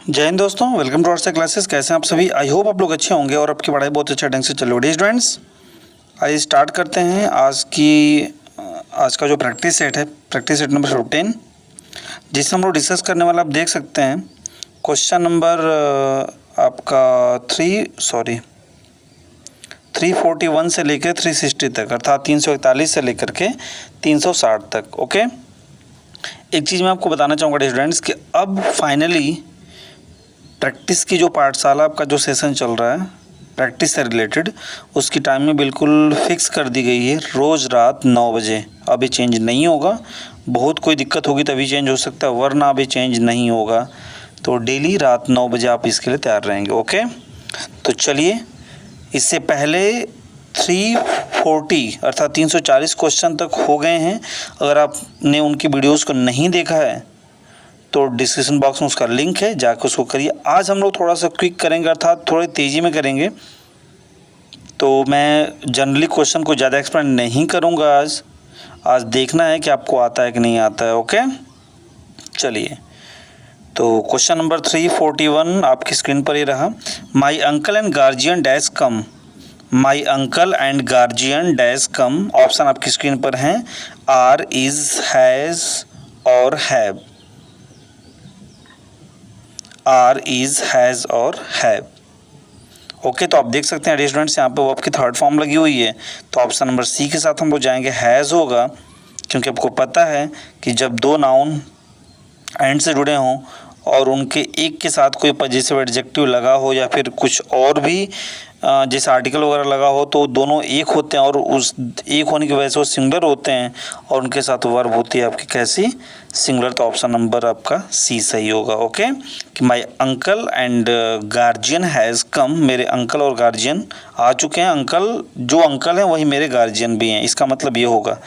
जय हिंद दोस्तों, welcome to our classes. कैसे हैं आप सभी? आई होप आप लोग अच्छे होंगे और आपकी पढ़ाई बहुत अच्छे ढंग से चल रही है। स्टूडेंट्स, आइए स्टार्ट करते हैं आज का जो प्रैक्टिस सेट है, प्रैक्टिस सेट नंबर 15, जिससे हम लोग डिस्कस करने वाला आप देख सकते हैं क्वेश्चन नंबर आपका 341 से लेकर 360 तक, अर्थात 341 से लेकर के 360 तक। ओके, एक चीज़ मैं आपको बताना चाहूँगा स्टूडेंट्स कि अब फाइनली प्रैक्टिस की जो पाठशाला आपका जो सेशन चल रहा है प्रैक्टिस से रिलेटेड, उसकी टाइमिंग बिल्कुल फिक्स कर दी गई है, रोज़ रात 9 बजे। अभी चेंज नहीं होगा, बहुत कोई दिक्कत होगी तभी चेंज हो सकता है, वरना अभी चेंज नहीं होगा। तो डेली रात 9 बजे आप इसके लिए तैयार रहेंगे। ओके, तो चलिए, इससे पहले 340 अर्थात 340 क्वेश्चन तक हो गए हैं। अगर आपने उनकी वीडियोज़ को नहीं देखा है तो डिस्क्रिप्शन बॉक्स में उसका लिंक है, जाकर उसको करिए। आज हम लोग थोड़ा सा क्विक करेंगे, अर्थात थोड़ी तेज़ी में करेंगे। तो मैं जनरली क्वेश्चन को ज़्यादा एक्सप्लेन नहीं करूँगा। आज देखना है कि आपको आता है कि नहीं आता है। ओके, चलिए, तो क्वेश्चन नंबर 341 आपकी स्क्रीन पर ही रहा। My uncle and guardian dash come. My uncle and guardian dash come, option आपकी स्क्रीन पर हैं, आर, इज़, हैज़ और हैव। आर, इज़, हैज़ और हैव। ओके, तो आप देख सकते हैं स्टूडेंट्स, यहाँ पे वर्ब की थर्ड फॉर्म लगी हुई है, तो ऑप्शन नंबर सी के साथ हम लोग जाएंगे, हैज़ होगा, क्योंकि आपको पता है कि जब दो नाउन एंड से जुड़े हों और उनके एक के साथ कोई पजेसिव एडजेक्टिव लगा हो या फिर कुछ और भी जैसे आर्टिकल वगैरह लगा हो, तो दोनों एक होते हैं और उस एक होने की वजह से वो सिंगुलर होते हैं और उनके साथ वर्ब होती है आपकी कैसी, सिंगुलर। तो ऑप्शन नंबर आपका सी सही होगा। ओके, कि my uncle and guardian has come, मेरे अंकल और गार्जियन आ चुके हैं। अंकल जो अंकल हैं वही मेरे गार्जियन भी हैं, इसका मतलब ये होगा।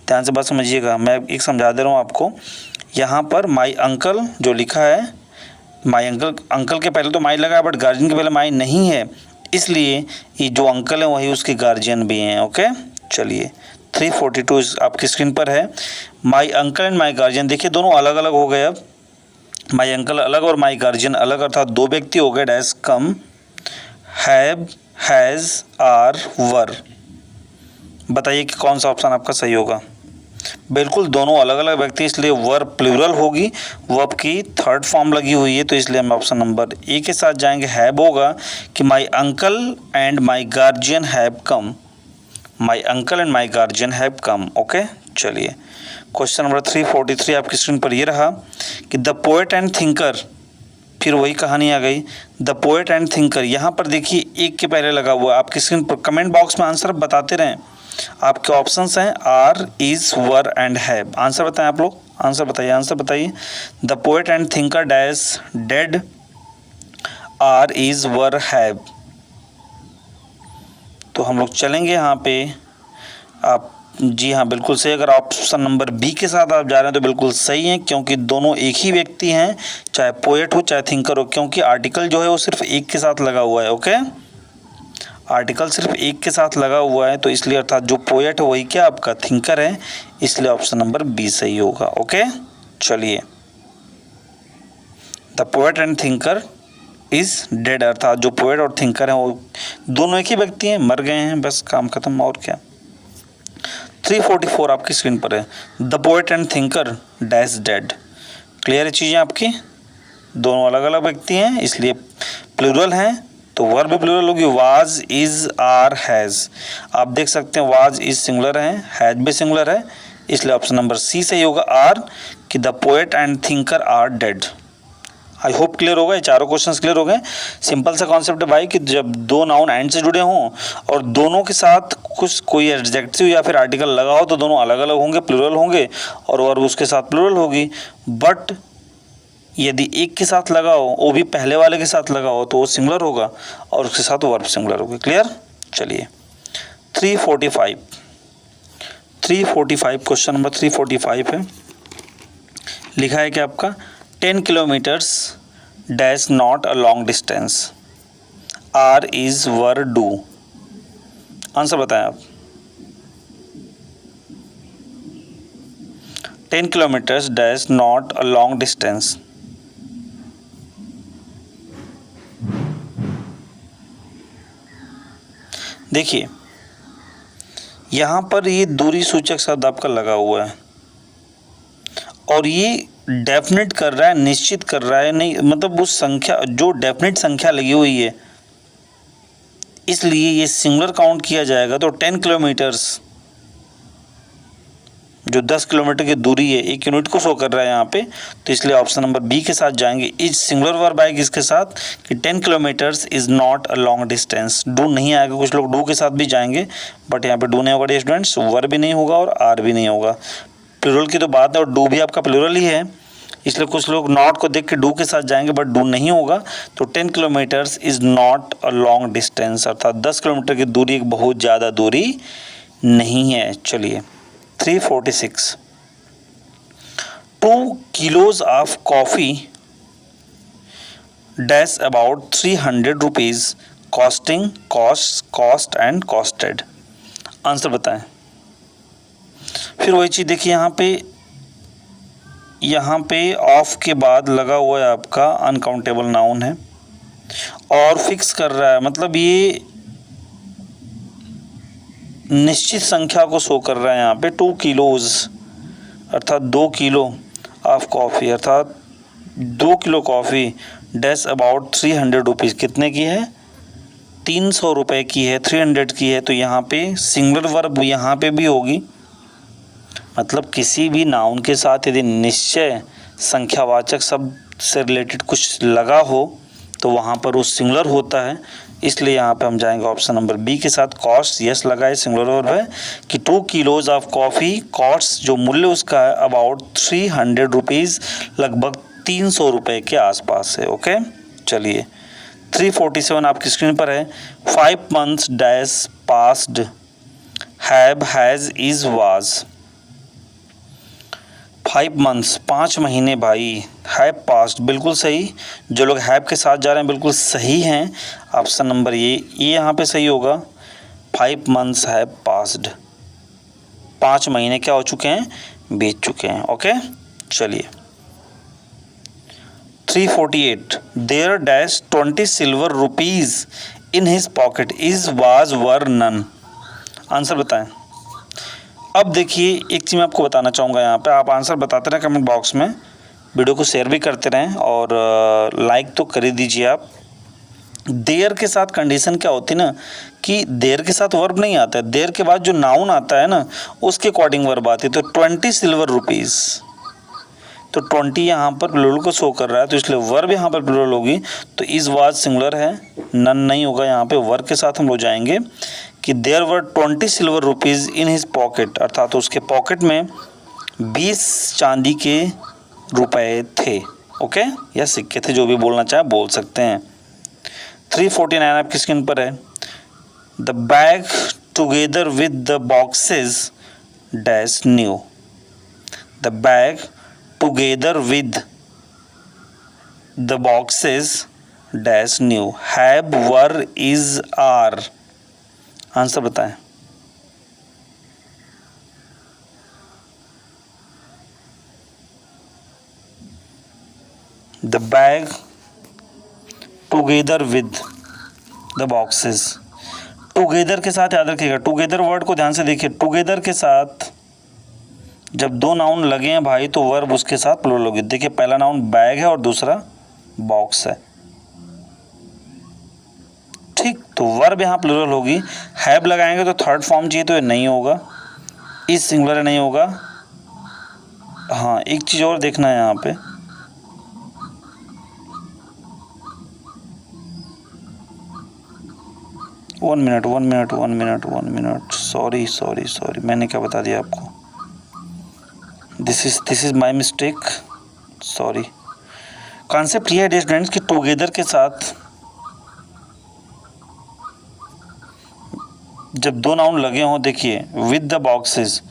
ध्यान से बात समझिएगा, मैं एक समझा दे रहा हूँ आपको। यहाँ पर माई अंकल जो लिखा है, माई अंकल, अंकल के पहले तो माई लगा है, बट गार्जियन के पहले माई नहीं है, इसलिए ये जो अंकल है वही उसके गार्जियन भी हैं। ओके, चलिए, 342 आपकी स्क्रीन पर है। My uncle and my guardian, देखिए दोनों अलग अलग हो गए। अब माई अंकल अलग और माई गार्जियन अलग, अर्थात दो व्यक्ति हो गए। Dash come, have, has, are, were. बताइए कि कौन सा ऑप्शन आपका सही होगा। बिल्कुल दोनों अलग अलग व्यक्ति, इसलिए वर्ब प्लूरल होगी, वर्ब की थर्ड फॉर्म लगी हुई है, तो इसलिए हम ऑप्शन नंबर ए के साथ जाएंगे। हैव होगा कि my uncle and my guardian have come. My uncle and my guardian have come. Okay, चलिए, क्वेश्चन नंबर 343 आपकी स्क्रीन पर ये रहा कि द पोएट एंड थिंकर, फिर वही कहानी आ गई, द पोएट एंड थिंकर। यहाँ पर देखिए एक के पहले लगा हुआ है आपकी स्क्रीन पर। कमेंट बॉक्स में आंसर बताते रहें। आपके ऑप्शंस हैं are, is, were and have. Answer बताएं आप लोग, आंसर बताइए, आंसर बताइए। The poet and thinker dash dead, are, is, were, have. तो हम लोग चलेंगे यहाँ पे। आप जी हाँ, बिल्कुल सही। अगर ऑप्शन नंबर बी के साथ आप जा रहे हैं तो बिल्कुल सही है, क्योंकि दोनों एक ही व्यक्ति हैं, चाहे पोएट हो चाहे थिंकर हो, क्योंकि आर्टिकल जो है वो सिर्फ एक के साथ लगा हुआ है। ओके, आर्टिकल सिर्फ एक के साथ लगा हुआ है, तो इसलिए अर्थात जो पोएट है वही क्या आपका थिंकर है, इसलिए ऑप्शन नंबर बी सही होगा। ओके, चलिए, the poet and thinker is dead, अर्थात जो पोएट और थिंकर हैं वो दोनों एक ही व्यक्ति हैं, मर गए हैं, बस काम खत्म, और क्या। 344 आपकी स्क्रीन पर है, the poet and thinker dash dead. Clear है चीज़ें आपकी, दोनों अलग अलग व्यक्ति हैं, इसलिए प्लूरल हैं, तो वर्ब भी प्लूरल होगी। Was, is, are, has. आप देख सकते हैं वाज, इज सिंगुलर है, हैज भी सिंगुलर है, इसलिए ऑप्शन नंबर सी सही होगा, आर, कि the poet and thinker are dead. I hope clear होगा, ये चारों क्वेश्चंस क्लियर हो गए। सिंपल सा कॉन्सेप्ट है भाई कि जब दो नाउन एंड से जुड़े हों और दोनों के साथ कुछ कोई एडजेक्टिव या फिर आर्टिकल लगा हो तो दोनों अलग अलग होंगे, प्लूरल होंगे, और वर्ब उसके साथ प्लूरल होगी। बट यदि एक के साथ लगा हो, वो भी पहले वाले के साथ लगा हो, तो वो सिंगुलर होगा और उसके साथ वर्ब सिंगुलर होगी। क्लियर, चलिए 345 क्वेश्चन नंबर 345 है। लिखा है कि आपका 10 kilometres dash not a long distance, are, is, were, do. Answer बताएं आप। 10 kilometres dash not a long distance, देखिए यहाँ पर ये दूरी सूचक शब्द आपका लगा हुआ है और ये डेफिनेट कर रहा है, निश्चित कर रहा है, नहीं मतलब उस संख्या जो डेफिनेट संख्या लगी हुई है, इसलिए ये सिंगुलर काउंट किया जाएगा। तो 10 किलोमीटर्स जो 10 किलोमीटर की दूरी है, एक यूनिट को शो कर रहा है यहाँ पे, तो इसलिए ऑप्शन नंबर बी के साथ जाएंगे। इज सिंगुलर वर्ब आएगी इसके साथ कि 10 kilometres is not a long distance. Do नहीं आएगा, कुछ लोग डू के साथ भी जाएंगे बट यहाँ पे डू नहीं होगा स्टूडेंट्स, वर्ब भी नहीं होगा और आर भी नहीं होगा। प्लूरल की तो बात है और डू भी आपका प्लूरल ही है, इसलिए कुछ लोग नॉट को देख के डू के साथ जाएंगे बट डू नहीं होगा। तो 10 kilometres is not a long distance, अर्थात 10 किलोमीटर की दूरी एक बहुत ज़्यादा दूरी नहीं है। चलिए 346 2 kilos of coffee dash about 300 rupees costing cost and costed। Answer बताएं। फिर वही चीज़ देखिए यहाँ पे ऑफ के बाद लगा हुआ है आपका अनकाउंटेबल नाउन है और फिक्स कर रहा है, मतलब ये निश्चित संख्या को शो कर रहा है यहाँ पे। 2 किलोज अर्थात 2 किलो ऑफ कॉफ़ी, अर्थात 2 kilo coffee dash about 300 rupees, कितने की है? 300 रुपये की है, 300 की है। तो यहाँ पे सिंगुलर वर्ब यहाँ पे भी होगी, मतलब किसी भी नाउन के साथ यदि निश्चय संख्यावाचक शब्द से रिलेटेड कुछ लगा हो तो वहाँ पर वो सिंगुलर होता है। इसलिए यहाँ पे हम जाएंगे ऑप्शन नंबर बी के साथ। कॉस्ट यस लगाए, सिंगुलर वर्ब है कि 2 किलोज ऑफ कॉफ़ी, कॉस्ट जो मूल्य उसका है अबाउट 300 रुपीज़, लगभग 300 रुपये के आसपास है। ओके चलिए 347 आपकी स्क्रीन पर है। 5 months dash passed have has is was. 5 months 5 महीने भाई, हैव पास्ट बिल्कुल सही। जो लोग हैव के साथ जा रहे हैं बिल्कुल सही हैं। ऑप्शन नंबर ये यहाँ पे सही होगा। 5 months हैव पास्ड, 5 महीने क्या हो चुके हैं? बीत चुके हैं। ओके चलिए 348 there dash 20 silver rupees in his pocket is was were none. Answer बताएं। अब देखिए एक चीज़ मैं आपको बताना चाहूँगा, यहाँ पे आप आंसर बताते रहें कमेंट बॉक्स में, वीडियो को शेयर भी करते रहें और लाइक तो कर ही दीजिए आप। देयर के साथ कंडीशन क्या होती है ना कि देयर के साथ वर्ब नहीं आता है, देयर के बाद जो नाउन आता है ना उसके अकॉर्डिंग वर्ब आती है। तो 20 सिल्वर रुपीज़, तो 20 यहाँ पर प्लूरल को शो कर रहा है, तो इसलिए वर्ब यहाँ पर प्लूरल होगी। तो इज वाज सिंगुलर है, नन नहीं होगा। यहाँ पे वर्ब के साथ हम लोग जाएंगे कि there were 20 silver rupees in his pocket, अर्थात उसके पॉकेट में 20 चांदी के रुपए थे। ओके या सिक्के थे, जो भी बोलना चाहे बोल सकते हैं। 349 आपकी स्क्रीन पर है। The bag together with the boxes dash new. The bag together with the boxes dash new. Have were is are. Answer बताएं। The bag together with the boxes, together के साथ याद रखिएगा, टुगेदर वर्ड को ध्यान से देखिए। टुगेदर के साथ जब दो नाउन लगे हैं भाई तो वर्ब उसके साथ प्लूरल होगी। देखिए पहला नाउन बैग है और दूसरा बॉक्स है, ठीक, तो वर्ब यहाँ प्लूरल होगी। हैव लगाएंगे तो थर्ड फॉर्म चाहिए, तो ये नहीं होगा, इस सिंगुलर नहीं होगा। हाँ एक चीज़ और देखना है यहाँ पे, वन मिनट, सॉरी मैंने क्या बता दिया आपको। This is my mistake, sorry. Concept ये है स्टूडेंट्स कि टुगेदर के साथ जब दो नाउन लगे हों, देखिए विद द बॉक्सेस,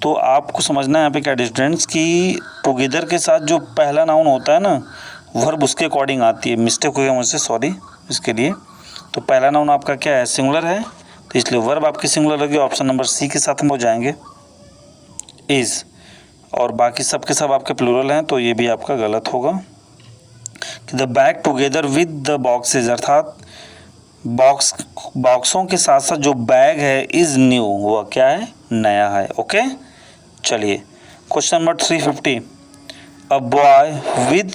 तो आपको समझना है यहाँ पे क्या स्टूडेंट्स कि टुगेदर के साथ जो पहला नाउन होता है ना वर्ब उसके अकॉर्डिंग आती है। मिस्टेक हो गया मुझसे, सॉरी इसके लिए। तो पहला नाउन आपका क्या है? सिंगुलर है, तो इसलिए वर्ब आपकी सिंगुलर लगी। ऑप्शन नंबर सी के साथ हम हो जाएंगे इज़, और बाकी सब के सब आपके प्लूरल हैं, तो ये भी आपका गलत होगा कि the bag together with the boxes, अर्थात बॉक्सों के साथ साथ जो बैग है इज़ न्यू, वह क्या है, नया है। ओके, चलिए question number 350। A boy with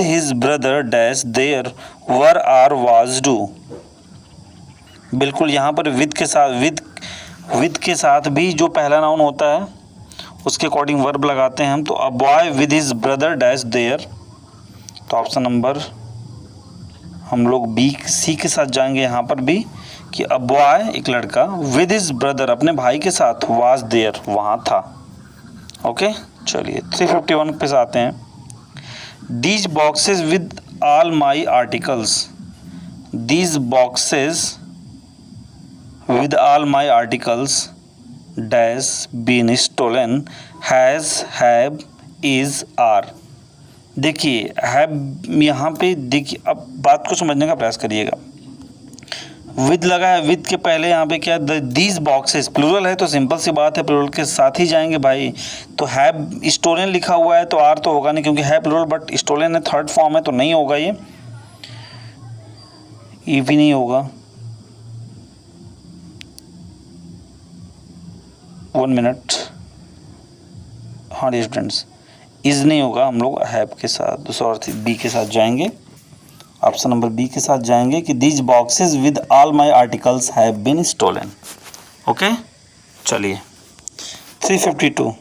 his brother dash there were are was do. बिल्कुल यहाँ पर विद के साथ भी जो पहला नाउन होता है उसके अकॉर्डिंग वर्ब लगाते हैं हम। तो अ boy with his brother dash there, तो ऑप्शन नंबर हम लोग बी सी के साथ जाएंगे यहाँ पर भी कि अ बॉय एक लड़का विद हिज ब्रदर अपने भाई के साथ वाज देयर वहाँ था। ओके, चलिए 351 पे आते हैं। These boxes with all my articles, these boxes with all my articles dash been stolen has have is are। देखिए have यहाँ पे देखिए, अब बात को समझने का प्रयास करिएगा। विद लगा है, विद के पहले यहाँ पे क्या, दीज बॉक्सेस प्लूरल है तो सिंपल सी बात है प्लूरल के साथ ही जाएंगे भाई। तो हैव स्टोलन लिखा हुआ है तो आर तो होगा नहीं, क्योंकि है प्लूरल बट स्टोलन है थर्ड फॉर्म है तो नहीं होगा, ये भी नहीं होगा। 1 मिनट, हाँ स्टूडेंट्स, इज़ नहीं होगा, हम लोग हैव के साथ सॉरी बी के साथ जाएंगे, ऑप्शन नंबर बी के साथ जाएंगे कि these boxes with all my articles have been stolen. Okay, चलिए 352।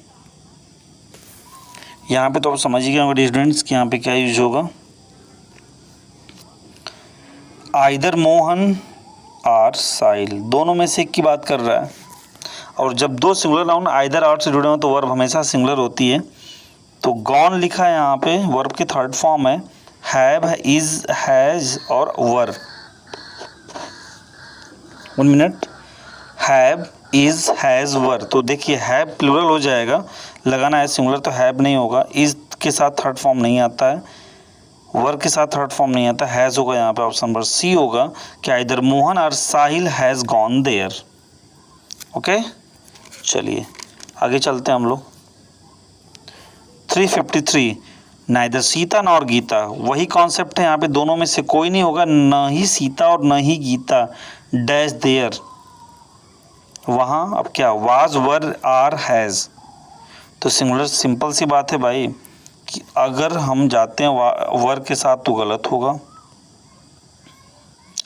यहाँ पे तो आप समझिएगा स्टूडेंट्स कि यहाँ पे क्या यूज होगा। आइदर मोहन और साहिल, दोनों में से एक की बात कर रहा है, और जब दो सिंगुलर नाउन आइदर और से जुड़े हों तो वर्ब हमेशा सिंगुलर होती है। तो गॉन लिखा है यहाँ पे, वर्ब की थर्ड फॉर्म है, हैव, इज, हैज और वर। 1 मिनट, हैव, इज, हैज, वर। तो देखिए हैव प्लूरल हो जाएगा, लगाना है सिंगुलर तो हैव नहीं होगा, इज के साथ थर्ड फॉर्म नहीं आता है, वर के साथ थर्ड फॉर्म नहीं आता, हैज़ होगा यहाँ पे। ऑप्शन नंबर सी होगा कि आइदर मोहन और साहिल हैज़ गॉन देयर। ओके, चलिए आगे चलते हैं हम लोग। 353, नाइदर सीता नॉर गीता, वही कॉन्सेप्ट है यहाँ पे, दोनों में से कोई नहीं होगा, न ही सीता और न ही गीता, डैश देयर वहाँ। अब क्या, वाज, वर, आर, हैज़, तो सिंगुलर सिंपल सी बात है भाई कि अगर हम जाते हैं वर के साथ तो गलत होगा,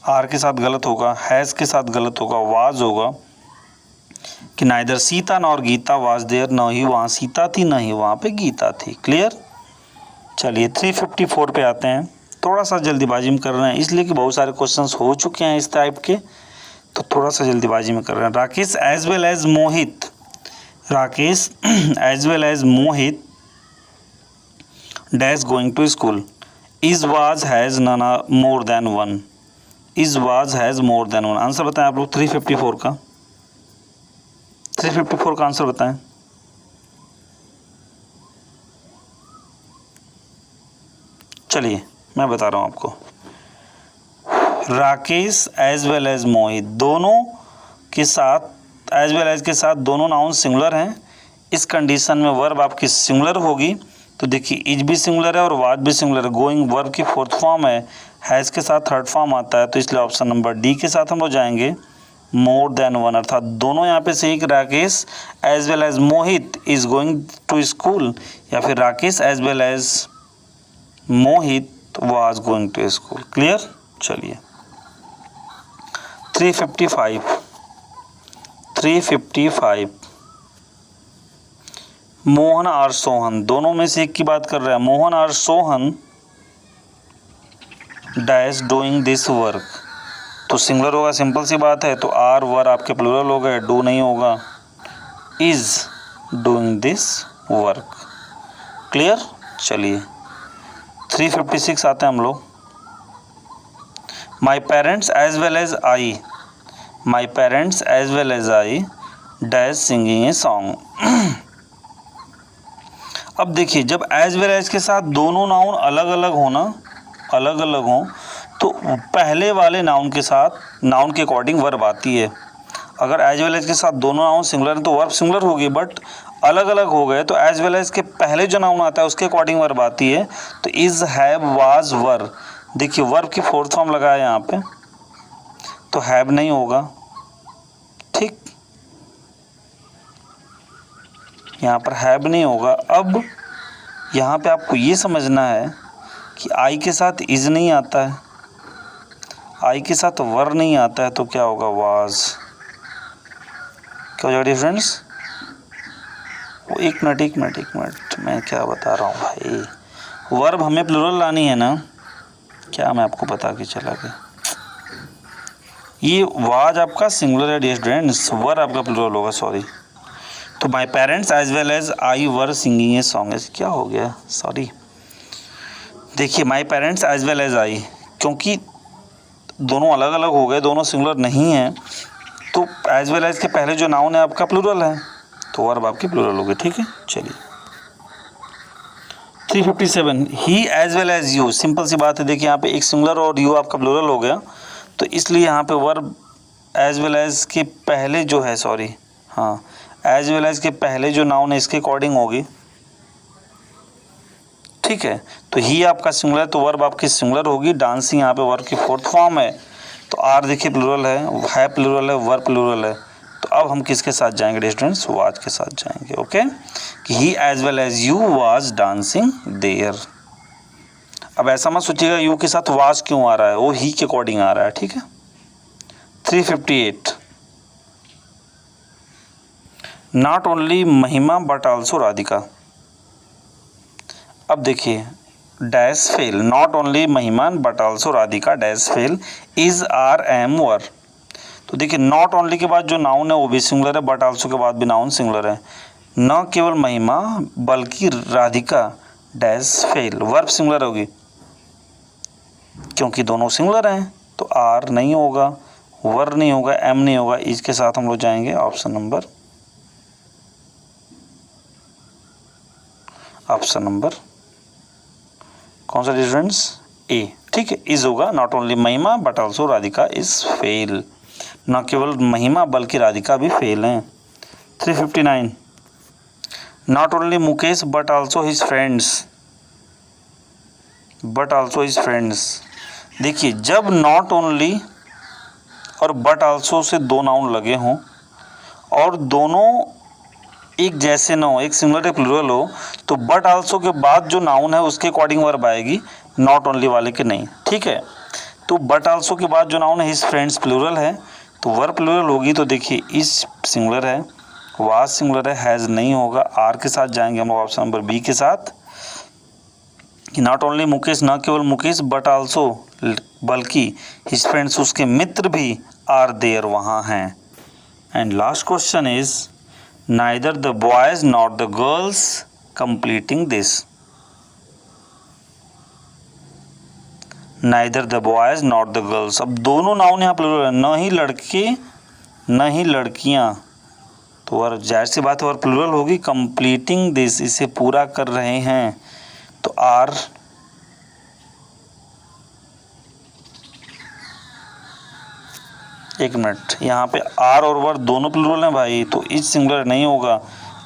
आर के साथ गलत होगा, हैज़ के साथ गलत होगा, वाज होगा कि neither Sita nor Gita was there, न ही वहाँ सीता थी न ही वहाँ पे गीता थी। क्लियर। चलिए 354 पे आते हैं। थोड़ा सा जल्दीबाजी में कर रहे हैं इसलिए कि बहुत सारे क्वेश्चंस हो चुके हैं इस टाइप के, तो थोड़ा सा जल्दीबाजी में कर रहे हैं। Rakesh as well as Mohit, Rakesh as well as Mohit dash going to school, is was has नाना more than one, is was has more than one. Answer बताएं आप लोग 354 का, 354 का आंसर बताएं। चलिए मैं बता रहा हूँ आपको। राकेश एज वेल एज मोहित, दोनों के साथ, एज वेल एज के साथ दोनों नाउन सिंगुलर हैं। इस कंडीशन में वर्ब आपकी सिंगुलर होगी, तो देखिए इज भी सिंगुलर है और वाज भी सिंगुलर है। गोइंग वर्ब की फोर्थ फॉर्म है, हैज़ के साथ थर्ड फॉर्म आता है, तो इसलिए ऑप्शन नंबर डी के साथ हम लोग जाएंगे, मोर देन वन, अर्थात दोनों यहाँ पे से एक Rakesh as well as Mohit is going to school, या फिर Rakesh as well as Mohit was going to school. Clear. चलिए 355 मोहन और सोहन, दोनों में से एक की बात कर रहा है। मोहन और Sohan dash doing this work, तो सिंगुलर होगा, सिंपल सी बात है, तो आर वर आपके प्लूरल हो गए, डू नहीं होगा, is doing this work. Clear. चलिए 356 आते हैं हम लोग। My parents as well as I, my parents as well as I dash singing a song. अब देखिए जब एज वेल एज के साथ दोनों नाउन अलग अलग हों तो पहले वाले नाउन के साथ नाउन के अकॉर्डिंग वर्ब आती है। अगर एज वेल एज के साथ दोनों नाउन सिंगुलर हैं तो वर्ब सिंगुलर होगी, बट अलग अलग हो गए तो एज वेल एज के पहले जो नाउन आता है उसके अकॉर्डिंग वर्ब आती है। तो इज, हैव, वाज, वर, देखिए वर्ब की फोर्थ फॉर्म लगा है यहाँ पे, तो हैव नहीं होगा, ठीक, यहाँ पर हैव नहीं होगा। अब यहाँ पे आपको ये समझना है कि आई के साथ इज नहीं आता है, आई के साथ वर नहीं आता है, तो क्या होगा, वाज। क्या हो जाएगा फ्रेंड्स? वो एक मिनट मैं क्या बता रहा हूँ भाई, वर्ब हमें प्लूरल लानी है ना, क्या मैं आपको बता के चला गया। ये वाज आपका सिंगुलर है डियर स्टूडेंट्स, वर आपका प्लूरल होगा, सॉरी। तो my parents as well as I were singing a song, ऐसे क्या हो गया, सॉरी। देखिए my parents as well as I, क्योंकि दोनों अलग अलग हो गए, दोनों सिंगुलर नहीं है, तो एज वेल एज के पहले जो नाउन है आपका प्लूरल है, तो वर्ब आपकी प्लूरल होगी, ठीक है। चलिए 357, he as well as you, simple सी बात है। देखिए यहाँ पे एक सिंगुलर और यू आपका प्लूरल हो गया, तो इसलिए यहाँ पे वर्ब एज वेल एज के पहले जो है, सॉरी हाँ, एज वेल एज के पहले जो नाउन है इसके अकॉर्डिंग होगी, ठीक है। तो ही आपका सिंगुलर, तो वर्ब आपकी सिंगुलर होगी। डांसिंग यहाँ पे वर्ब की फोर्थ फॉर्म है, तो आर देखिए प्लूरल है प्लूरल है, वर्ब प्लूरल है। तो अब हम किसके साथ जाएंगे स्टूडेंट्स, वाज के साथ जाएंगे, ओके। कि he as well as you was dancing there. अब ऐसा मत सोचिएगा यू के साथ वाज क्यों आ रहा है, वो ही के अकॉर्डिंग आ रहा है, ठीक है। 358, not only Mahima but also Radhika. अब देखिए dash fail, not only Mahima but also Radhika dash fail is are am were. तो देखिए नॉट ओनली के बाद जो नाउन है वो भी सिंगुलर है, बट ऑल्सो के बाद भी नाउन सिंगुलर है। न केवल महिमा बल्कि Radhika dash fail, verb singular होगी क्योंकि दोनों सिंगुलर हैं, तो आर नहीं होगा, वर नहीं होगा, एम नहीं होगा। इसके साथ हम लोग जाएंगे ऑप्शन नंबर कौन सा स्टूडेंट्स, ए, ठीक है। इज होगा, not only Mahima but also Radhika is fail, न केवल महिमा बल्कि राधिका भी फेल हैं। 359, not only Mukesh but also his friends, देखिए जब नॉट ओनली और बट ऑल्सो से दो नाउन लगे हों और दोनों एक जैसे ना हो, एक सिंगुलर एक प्लूरल हो, तो बट ऑल्सो के बाद जो नाउन है उसके अकॉर्डिंग वर्ब आएगी, नॉट ओनली वाले के नहीं, ठीक है। तो बट ऑल्सो के बाद जो नाउन है हिज फ्रेंड्स प्लूरल है, तो वर्ब प्लूरल होगी। तो देखिए इज सिंगुलर है, वाज सिंगुलर है, हैज़ नहीं होगा। आर के साथ जाएंगे हम ऑप्शन नंबर बी के साथ, कि नॉट ओनली मुकेश, न केवल मुकेश, बट ऑल्सो बल्कि हिज फ्रेंड्स उसके मित्र भी आर देयर वहाँ हैं। And last question is neither the boys nor the girls completing this, neither the boys nor the girls, अब दोनों नाउन यहाँ प्लूरल है, न ही लड़के न ही लड़कियाँ, तो और जाहिर सी बात है और प्लूरल होगी। completing this, इसे पूरा कर रहे हैं, तो आर, एक मिनट, यहाँ पे आर और वर दोनों प्लूरल हैं भाई, तो इज सिंगुलर नहीं होगा,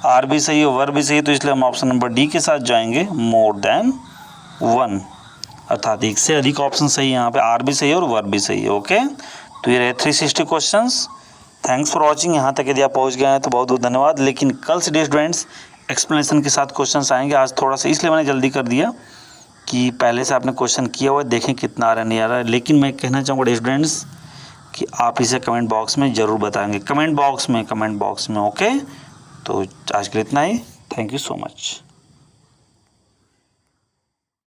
आर भी सही है वर भी सही है, तो इसलिए हम ऑप्शन नंबर डी के साथ जाएंगे, मोर देन वन, अर्थात एक से अधिक ऑप्शन सही है। यहाँ पे आर भी सही है और वर भी सही है, ओके। तो ये रहे 360 क्वेश्चंस। Thanks for watching. यहाँ तक यदि आप पहुँच गए हैं तो बहुत बहुत धन्यवाद। लेकिन कल से डे स्टूडेंट्स एक्सप्लेनेशन के साथ क्वेश्चन आएंगे। आज थोड़ा सा इसलिए मैंने जल्दी कर दिया कि पहले से आपने क्वेश्चन किया हुआ है, देखें कितना आ रहा है नहीं आ रहा है। लेकिन मैं कहना चाहूँगा डे स्टूडेंट्स कि आप इसे कमेंट बॉक्स में ज़रूर बताएंगे, कमेंट बॉक्स में, ओके। तो आज के लिए इतना ही, थैंक यू सो मच।